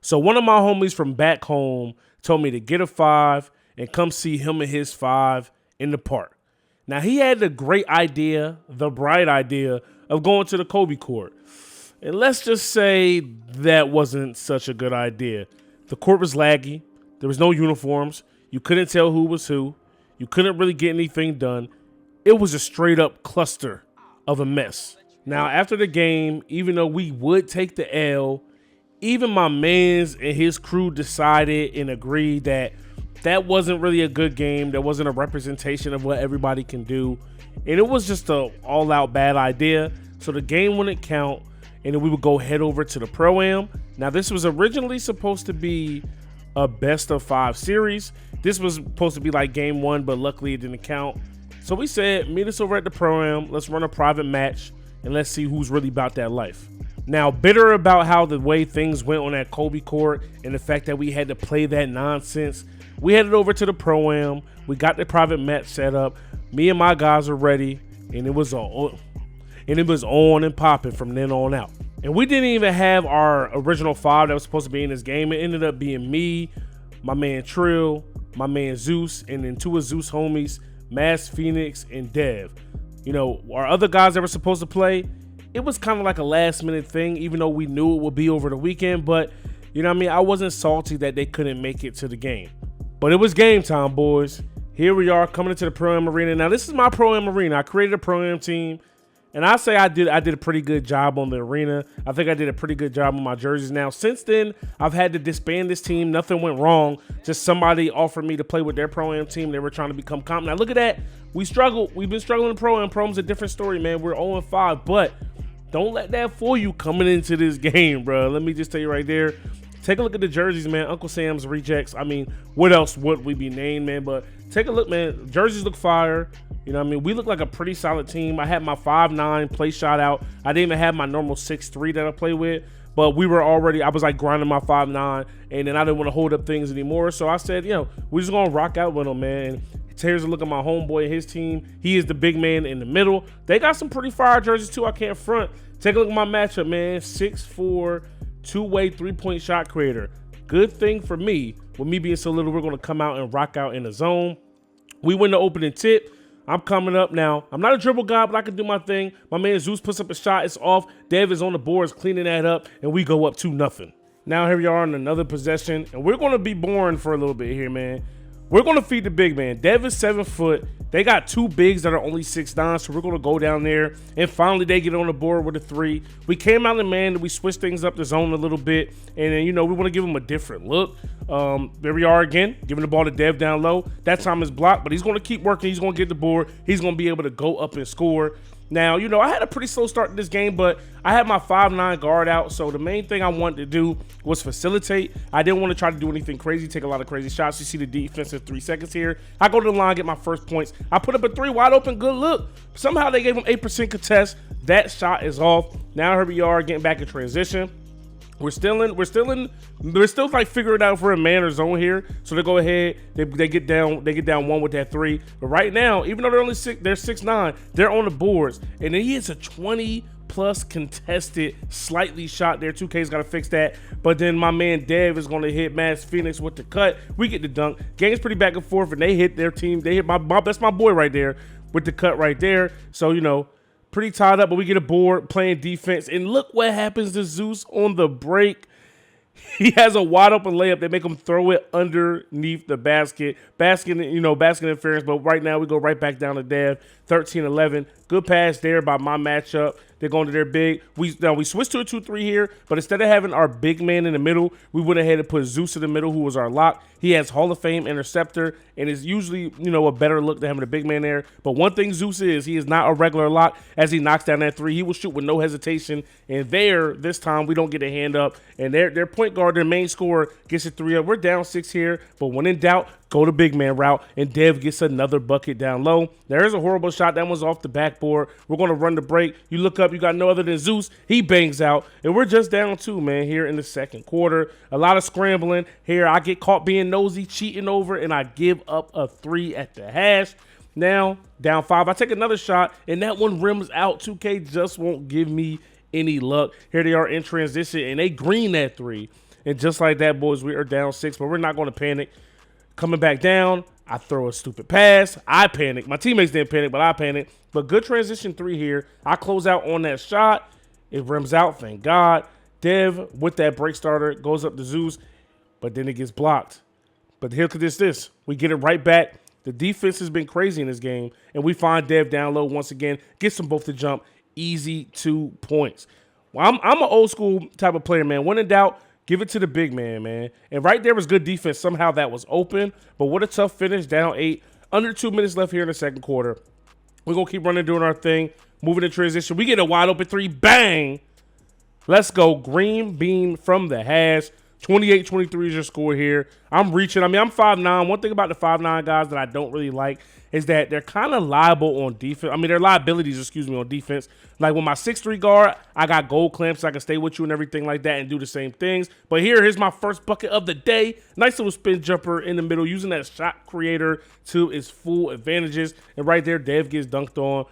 So one of my homies from back home told me to get a 5 and come see him and his 5 in the park. Now, he had the great idea, the bright idea of going to the Kobe court. And let's just say that wasn't such a good idea. The court was laggy. There was no uniforms. You couldn't tell who was who. You couldn't really get anything done. It was a straight up cluster of a mess. Now, after the game, even though we would take the L, even my mans and his crew decided and agreed that that wasn't really a good game. That wasn't a representation of what everybody can do. And it was just a all-out bad idea. So the game wouldn't count, and then we would go head over to the Pro-Am. Now, this was originally supposed to be a best-of-5 series. This was supposed to be like game 1, but luckily it didn't count. So we said, meet us over at the Pro-Am. Let's run a private match, and let's see who's really about that life. Now, bitter about how the way things went on that Kobe court and the fact that we had to play that nonsense, we headed over to the Pro-Am. We got the private match set up. Me and my guys were ready, and it was on and popping from then on out. And we didn't even have our original 5 that was supposed to be in this game. It ended up being me, my man Trill, my man Zeus, and then 2 of Zeus homies, Mass Phoenix and Dev. You know, our other guys that were supposed to play, it was kind of like a last minute thing, even though we knew it would be over the weekend. But, you know what I mean? I wasn't salty that they couldn't make it to the game. But it was game time, boys. Here we are coming into the Pro-Am Arena. Now, this is my Pro-Am Arena. I created a Pro-Am team. And I say I did a pretty good job on the arena. I think I did a pretty good job on my jerseys. Now, since then, I've had to disband this team. Nothing went wrong. Just somebody offered me to play with their Pro-Am team. They were trying to become comp. Now, look at that. We struggled. We've been struggling in Pro-Am. Pro-Am's a different story, man. We're 0-5. But don't let that fool you coming into this game, bro. Let me just tell you right there. Take a look at the jerseys, man. Uncle Sam's Rejects. I mean, what else would we be named, man? But take a look, man. Jerseys look fire. You know what I mean? We look like a pretty solid team. I had my 5'9" play shot out. I didn't even have my normal 6'3" that I play with. But we were already, I was like grinding my 5'9", and then I didn't want to hold up things anymore. So I said, we're just going to rock out with them, man. And here's a look at my homeboy and his team. He is the big man in the middle. They got some pretty fire jerseys, too. I can't front. Take a look at my matchup, man. 6'4", two-way three-point shot creator. Good thing for me, with me being so little, we're going to come out and rock out in the zone. We win the opening tip. I'm coming up now. I'm not a dribble guy, but I can do my thing. My man Zeus puts up a shot. It's off. Dev is on the boards cleaning that up, and we go up 2-0. Now here we are in another possession, and we're going to be boring for a little bit here, man. We're going to feed the big man. Dev is 7 foot. They got 2 bigs that are only 6'9", so we're going to go down there. And finally, they get on the board with a 3. We came out and, man, we switched things up the zone a little bit. And then, we want to give him a different look. There we are again, giving the ball to Dev down low. That time is blocked, but he's going to keep working. He's going to get the board. He's going to be able to go up and score. Now, I had a pretty slow start to this game, but I had my 5'9" guard out, so the main thing I wanted to do was facilitate. I didn't want to try to do anything crazy, take a lot of crazy shots. You see the defensive 3 seconds here. I go to the line, get my first points. I put up a 3 wide open, good look. Somehow they gave him 8% contest. That shot is off. Now here we are getting back in transition. We're still like figuring out if we're in man or zone here. So they go ahead, they get down 1 with that 3. But right now, even though they're 6'9", they're on the boards. And then he hits a 20-plus contested, slightly shot there. 2K's got to fix that. But then my man Dev is going to hit Mass Phoenix with the cut. We get the dunk. Game's pretty back and forth, and they hit their team. They hit that's my boy right there with the cut right there. So, pretty tied up, but we get a board playing defense. And look what happens to Zeus on the break. He has a wide open layup. They make him throw it underneath the basket. Basket interference, but right now we go right back down to Dev. 13-11. Good pass there by my matchup. They're going to their big. We switched to a 2-3 here, but instead of having our big man in the middle, we went ahead and put Zeus in the middle, who was our lock. He has Hall of Fame interceptor, and is usually, a better look than having a big man there. But one thing Zeus is, he is not a regular lock. As he knocks down that 3, he will shoot with no hesitation. And this time, we don't get a hand up. And their point guard, their main scorer, gets a 3 up. We're down 6 here, but when in doubt, go the big man route, and Dev gets another bucket down low. There is a horrible shot. That one's off the backboard. We're going to run the break. You look up, you got no other than Zeus. He bangs out, and we're just down 2, man, here in the second quarter. A lot of scrambling. Here, I get caught being nosy, cheating over, and I give up a 3 at the hash. Now, down 5. I take another shot, and that one rims out. 2K just won't give me any luck. Here they are in transition, and they green that 3. And just like that, boys, we are down 6, but we're not going to panic. Coming back down, I throw a stupid pass. I panic. My teammates didn't panic, but I panic. But good transition 3 here. I close out on that shot. It rims out, thank God. Dev with that break starter goes up to Zeus, but then it gets blocked. But here, look at this. We get it right back. The defense has been crazy in this game, and we find Dev down low once again. Gets them both to jump. Easy 2 points. Well, I'm an old school type of player, man. When in doubt, give it to the big man, man. And right there was good defense. Somehow that was open, but what a tough finish, down 8. Under 2 minutes left here in the second quarter. We're going to keep running, doing our thing, moving in transition. We get a wide open 3. Bang! Let's go. Green bean from the hash. 28-23 is your score here. I'm reaching. I mean, I'm 5'9". One thing about the 5'9" guys that I don't really like is that they're kind of liable on defense. I mean, they're liabilities, excuse me, on defense. Like with my 6'3" guard, I got gold clamps. So I can stay with you and everything like that and do the same things. But here's my first bucket of the day. Nice little spin jumper in the middle, using that shot creator to its full advantages. And right there, Dev gets dunked on.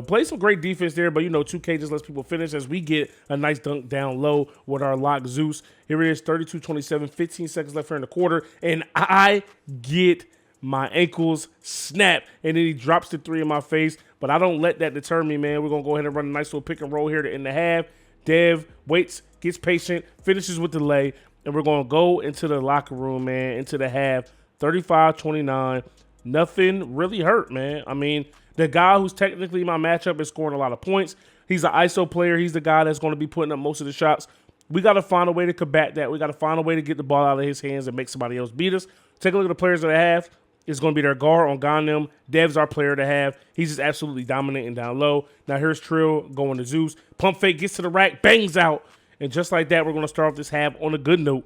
Play some great defense there, but 2K just lets people finish as we get a nice dunk down low with our lock Zeus. Here it is, 32-27, 15 seconds left here in the quarter, and I get my ankles snap, and then he drops the 3 in my face, but I don't let that deter me, man. We're going to go ahead and run a nice little pick and roll here to end the half. Dev waits, gets patient, finishes with the lay, and we're going to go into the locker room, man, into the half, 35-29. Nothing really hurt, man. I mean, the guy who's technically my matchup is scoring a lot of points. He's an ISO player. He's the guy that's going to be putting up most of the shots. We got to find a way to combat that. We got to find a way to get the ball out of his hands and make somebody else beat us. Take a look at the players that I have. It's going to be their guard on Ghanem. Dev's our player to have. He's just absolutely dominating down low. Now here's Trill going to Zeus. Pump fake, gets to the rack, bangs out. And just like that, we're going to start off this half on a good note.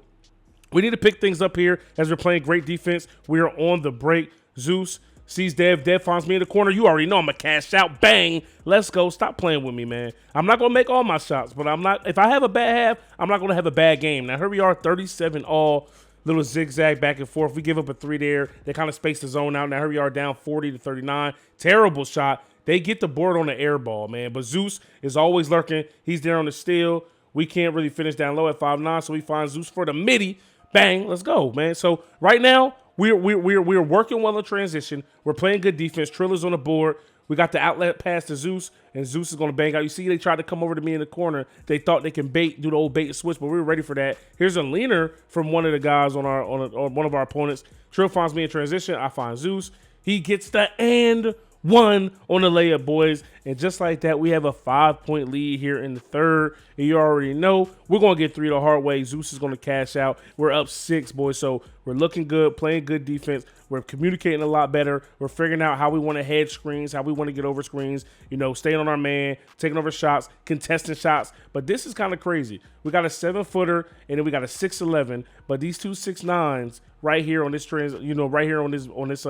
We need to pick things up here as we're playing great defense. We are on the break. Zeus sees Dev. Dev finds me in the corner. You already know I'm going to cash out. Bang. Let's go. Stop playing with me, man. I'm not going to make all my shots, but I'm not. If I have a bad half, I'm not going to have a bad game. Now, here we are, 37 all. Little zigzag back and forth. We give up a 3 there. They kind of space the zone out. Now, here we are down 40-39. Terrible shot. They get the board on the air ball, man. But Zeus is always lurking. He's there on the steal. We can't really finish down low at 5'9", so we find Zeus for the midi. Bang. Let's go, man. So, right now, we're working well in transition. We're playing good defense. Triller's on the board. We got the outlet pass to Zeus, and Zeus is going to bang out. You see, they tried to come over to me in the corner. They thought they can do the old bait and switch, but we were ready for that. Here's a leaner from one of the guys on one of our opponents. Trill finds me in transition. I find Zeus. He gets the and one on the layup, boys. And just like that, we have a 5-point lead here in the third. And you already know we're going to get 3 the hard way. Zeus is going to cash out. We're up 6, boys. So we're looking good, playing good defense. We're communicating a lot better. We're figuring out how we want to head screens, how we want to get over screens, staying on our man, taking over shots, contesting shots. But this is kind of crazy. We got a 7-footer, and then we got a 6'11", but these 2 6'9s right here on this right here on this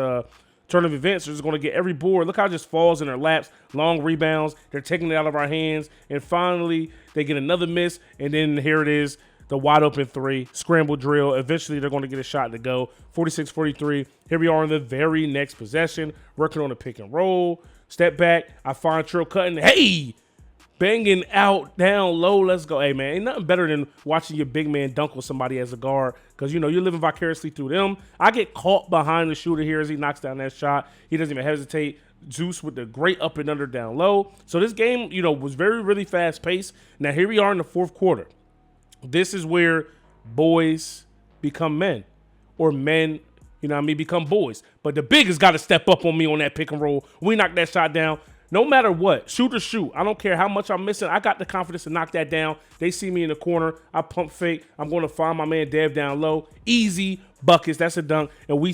turn of events are just going to get every board. Look how it just falls in their laps, long rebounds. They're taking it out of our hands, and finally they get another miss, and then here it is. The wide open 3, scramble drill. Eventually, they're going to get a shot to go. 46-43. Here we are in the very next possession, working on a pick and roll. Step back. I find Trill cutting. Hey! Banging out down low. Let's go. Hey, man, ain't nothing better than watching your big man dunk with somebody as a guard because, you're living vicariously through them. I get caught behind the shooter here as he knocks down that shot. He doesn't even hesitate. Zeus with the great up and under down low. So this game, was very, really fast paced. Now, here we are in the fourth quarter. This is where boys become men, or men, become boys. But the big has got to step up on me on that pick and roll. We knock that shot down. No matter what, shoot or shoot. I don't care how much I'm missing. I got the confidence to knock that down. They see me in the corner. I pump fake. I'm going to find my man Dev down low. Easy buckets. That's a dunk. And we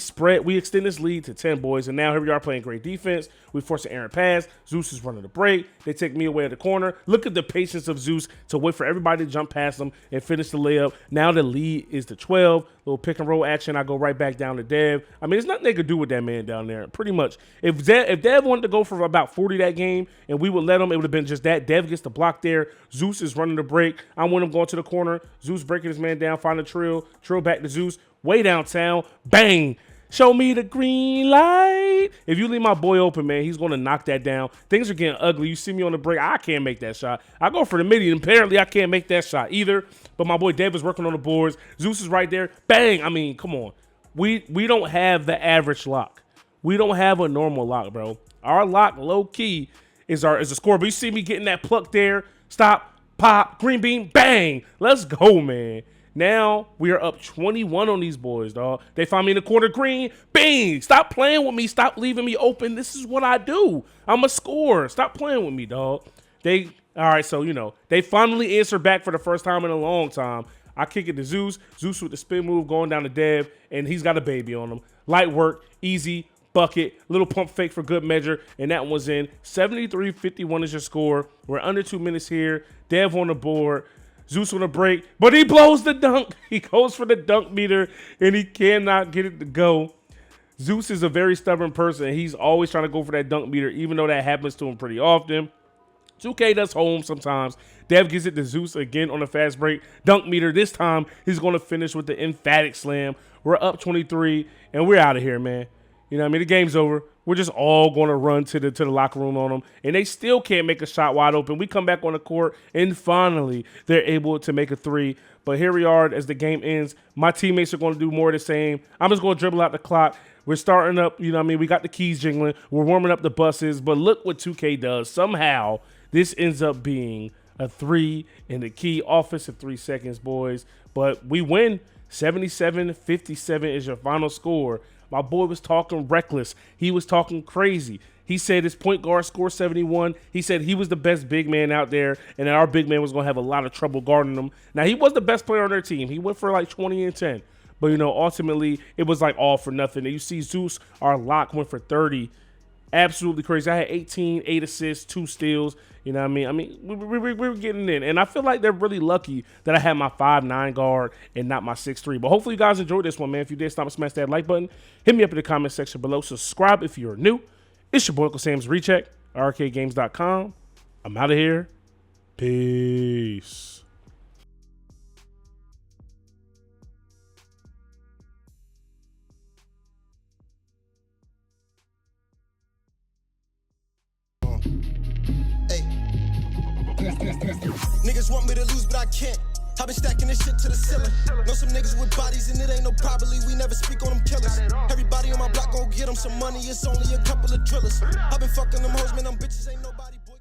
extend this lead to 10, boys. And now here we are playing great defense. We force an errant pass. Zeus is running the break. They take me away at the corner. Look at the patience of Zeus to wait for everybody to jump past them and finish the layup. Now the lead is to 12. Little pick and roll action. I go right back down to Dev. I mean, there's nothing they could do with that man down there. Pretty much. If Dev wanted to go for about 40 that game and we would let him, it would have been just that. Dev gets the block there. Zeus is running the break. I want him going to the corner. Zeus breaking his man down. Find the Trill. Trill back to Zeus. Way downtown. Bang. Show me the green light. If you leave my boy open, man, he's going to knock that down. Things are getting ugly. You see me on the break. I can't make that shot. I go for the midi, and apparently I can't make that shot either. But my boy Dev is working on the boards. Zeus is right there. Bang. I mean, come on. We don't have the average lock. We don't have a normal lock, bro. Our lock, low key, is a score. But you see me getting that pluck there. Stop, pop, green bean, bang. Let's go, man. Now we are up 21 on these boys, dog. They find me in the corner, green, bang. Stop playing with me. Stop leaving me open. This is what I do. I'm a scorer. Stop playing with me, dog. All right, so, you know, they finally answer back for the first time in a long time. I kick it to Zeus. Zeus with the spin move going down to Dev, and he's got a baby on him. Light work, easy, bucket, little pump fake for good measure, and that one's in. 73-51 is your score. We're under 2 minutes here. Dev on the board. Zeus on a break, but he blows the dunk. He goes for the dunk meter, and he cannot get it to go. Zeus is a very stubborn person. He's always trying to go for that dunk meter, even though that happens to him pretty often. 2K does home sometimes. Dev gives it to Zeus again on a fast break. Dunk meter. This time, he's going to finish with the emphatic slam. We're up 23, and we're out of here, man. You know what I mean? The game's over. We're just all going to run to the locker room on them, and they still can't make a shot wide open. We come back on the court, and finally, they're able to make a three. But here we are as the game ends. My teammates are going to do more of the same. I'm just going to dribble out the clock. We're starting up, you know what I mean? We got the keys jingling. We're warming up the buses, but look what 2K does. Somehow, this ends up being a three in the key offensive 3 seconds, boys. But we win. 77-57 is your final score. My boy was talking reckless. He was talking crazy. He said his point guard scored 71. He said he was the best big man out there, and that our big man was going to have a lot of trouble guarding him. Now, he was the best player on their team. He went for like 20 and 10. But, you know, ultimately, it was like all for nothing. And you see Zeus, our lock, went for 30. Absolutely crazy. I had 18, 8 assists, 2 steals. You know what I mean? We're getting in. And I feel like they're really lucky that I had my 5'9" guard and not my 6'3". But hopefully you guys enjoyed this one, man. If you did, stop and smash that like button. Hit me up in the comment section below. Subscribe if you're new. It's your boy, UncleSamsReject, arcadegames.com. I'm out of here. Peace. Niggas want me to lose, but I can't. I've been stacking this shit to the ceiling. Know some niggas with bodies, and it ain't no probably. We never speak on them killers. Everybody on my block gon' get them some money. It's only a couple of drillers. I've been fucking them hoes, man. Them bitches ain't nobody. Boy.